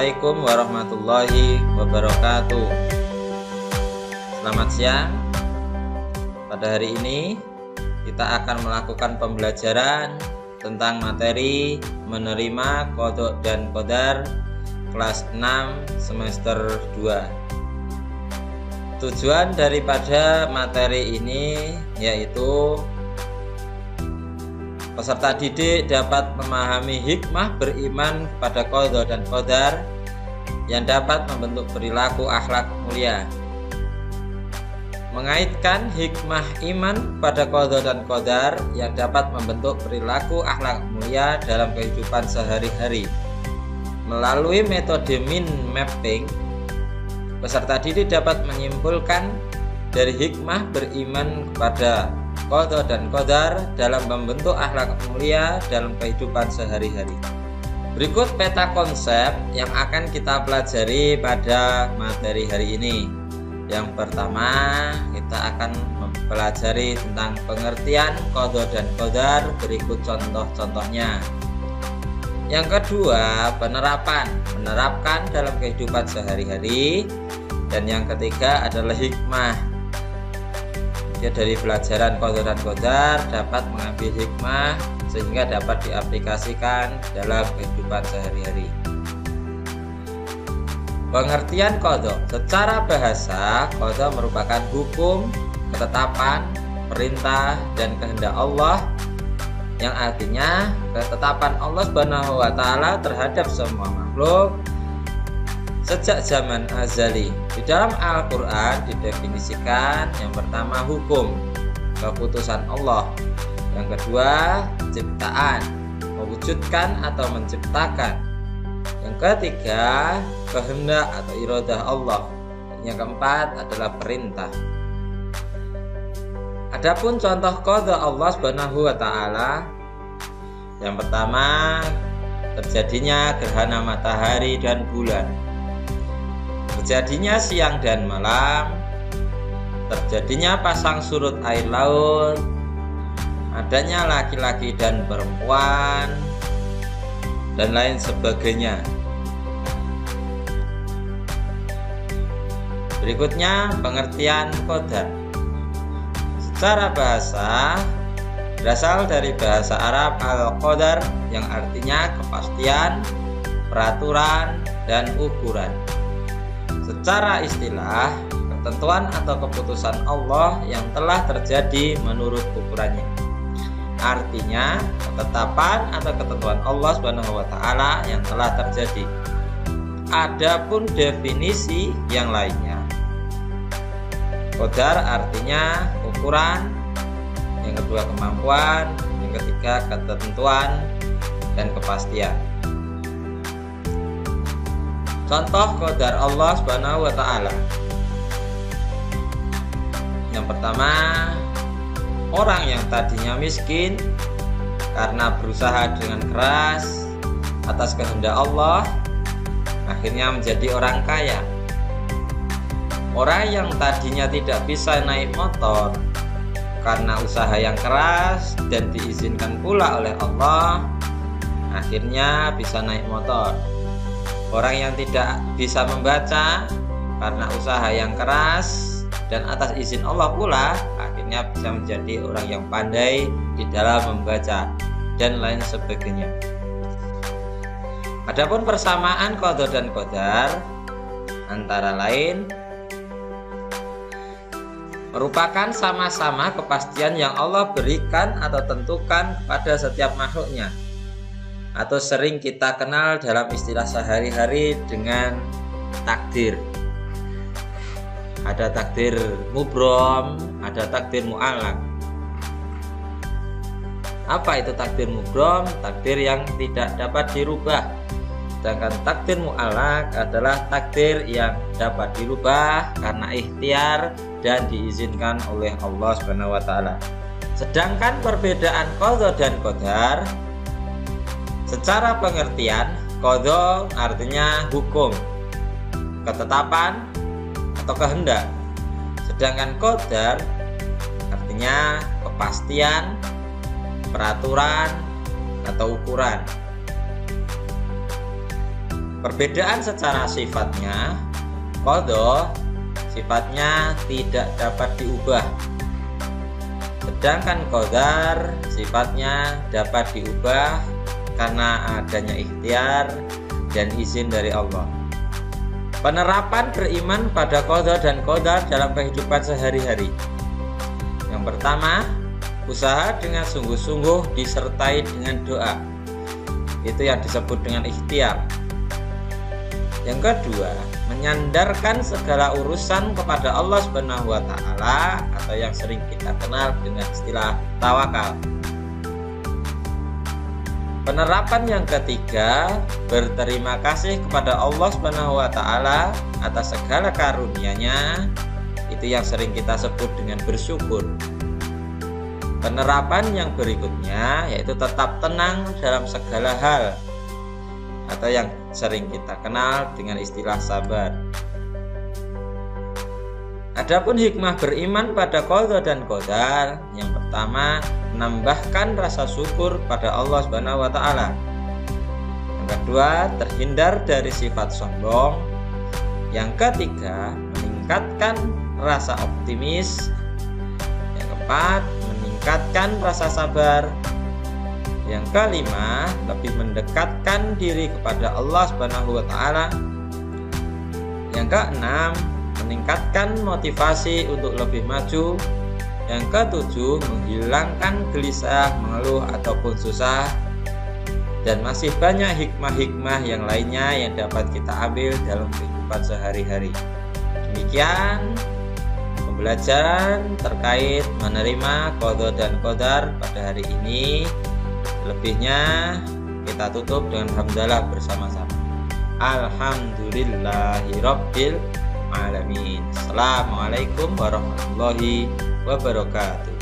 Assalamualaikum warahmatullahi wabarakatuh. Selamat siang. Pada hari ini kita akan melakukan pembelajaran tentang materi menerima qadha dan qadar kelas 6 semester 2. Tujuan daripada materi ini yaitu peserta didik dapat memahami hikmah beriman kepada qadha dan qadar yang dapat membentuk perilaku akhlak mulia. Mengaitkan hikmah iman pada qadha dan qadar yang dapat membentuk perilaku akhlak mulia dalam kehidupan sehari-hari. Melalui metode mind mapping, peserta didik dapat menyimpulkan dari hikmah beriman kepada qadha dan qadar dalam membentuk akhlak mulia dalam kehidupan sehari-hari. Berikut peta konsep yang akan kita pelajari pada materi hari ini. Yang pertama, kita akan mempelajari tentang pengertian qadha dan qadar. Berikut contoh-contohnya. Yang kedua, menerapkan dalam kehidupan sehari-hari. Dan yang ketiga adalah hikmah. Dari pelajaran qadha dan qadar dapat mengambil hikmah sehingga dapat diaplikasikan dalam kehidupan sehari-hari. Pengertian qadha. Secara bahasa, qadha merupakan hukum, ketetapan, perintah, dan kehendak Allah, yang artinya ketetapan Allah Subhanahu wa Ta'ala terhadap semua makhluk sejak zaman azali. Di dalam Al-Quran didefinisikan yang pertama hukum, keputusan Allah. Yang kedua ciptaan, mewujudkan atau menciptakan. Yang ketiga kehendak atau iradah Allah. Yang keempat adalah perintah. Adapun contoh qadha Allah Subhanahu wa Ta'ala, yang pertama terjadinya gerhana matahari dan bulan, terjadinya siang dan malam, terjadinya pasang surut air laut, adanya laki-laki dan perempuan, dan lain sebagainya. Berikutnya pengertian qadar. Secara bahasa berasal dari bahasa Arab al-qadar yang artinya kepastian, peraturan, dan ukuran. Secara istilah, ketentuan atau keputusan Allah yang telah terjadi menurut ukurannya. Artinya, ketetapan atau ketentuan Allah Subhanahu wa Ta'ala yang telah terjadi. Adapun definisi yang lainnya, qadar artinya ukuran, yang kedua kemampuan, yang ketiga ketentuan dan kepastian. Contoh qadar Allah Subhanahu wa Ta'ala. Yang pertama, orang yang tadinya miskin karena berusaha dengan keras atas kehendak Allah akhirnya menjadi orang kaya. Orang yang tadinya tidak bisa naik motor karena usaha yang keras dan diizinkan pula oleh Allah akhirnya bisa naik motor. Orang yang tidak bisa membaca karena usaha yang keras dan atas izin Allah pula akhirnya bisa menjadi orang yang pandai di dalam membaca, dan lain sebagainya. Adapun persamaan qadha dan qadar antara lain merupakan sama-sama kepastian yang Allah berikan atau tentukan kepada setiap makhluknya, atau sering kita kenal dalam istilah sehari-hari dengan takdir. Ada takdir mubrom, ada takdir mu'allaq. Apa itu takdir mubrom? Takdir yang tidak dapat dirubah. Sedangkan takdir mu'allaq adalah takdir yang dapat dirubah karena ikhtiar dan diizinkan oleh Allah Subhanahu wa Ta'ala. Sedangkan perbedaan qadha dan qadar, secara pengertian, qadha artinya hukum, ketetapan atau kehendak. Sedangkan qadar artinya kepastian, peraturan atau ukuran. Perbedaan secara sifatnya, qadha sifatnya tidak dapat diubah, sedangkan qadar sifatnya dapat diubah karena adanya ikhtiar dan izin dari Allah. Penerapan beriman pada qadha dan qadar dalam kehidupan sehari-hari. Yang pertama, usaha dengan sungguh-sungguh disertai dengan doa. Itu yang disebut dengan ikhtiar. Yang kedua, menyandarkan segala urusan kepada Allah Subhanahu wa taala atau yang sering kita kenal dengan istilah tawakal. Penerapan yang ketiga, berterima kasih kepada Allah Subhanahu wa taala atas segala karunia-Nya. Itu yang sering kita sebut dengan bersyukur. Penerapan yang berikutnya yaitu tetap tenang dalam segala hal atau yang sering kita kenal dengan istilah sabar. Adapun hikmah beriman pada qadha dan qadar, yang pertama, menambahkan rasa syukur pada Allah Subhanahu wa taala. Yang kedua, terhindar dari sifat sombong. Yang ketiga, meningkatkan rasa optimis. Yang keempat, meningkatkan rasa sabar. Yang kelima, lebih mendekatkan diri kepada Allah Subhanahu wa taala. Yang keenam, meningkatkan motivasi untuk lebih maju. Yang ketujuh, menghilangkan gelisah, mengeluh ataupun susah. Dan masih banyak hikmah-hikmah yang lainnya yang dapat kita ambil dalam kehidupan sehari-hari. Demikian pembelajaran terkait menerima qadha dan qadar pada hari ini. Lebihnya kita tutup dengan hamdalah bersama-sama. Alhamdulillahirabbil alamin. Assalamualaikum warahmatullahi wabarakatuh.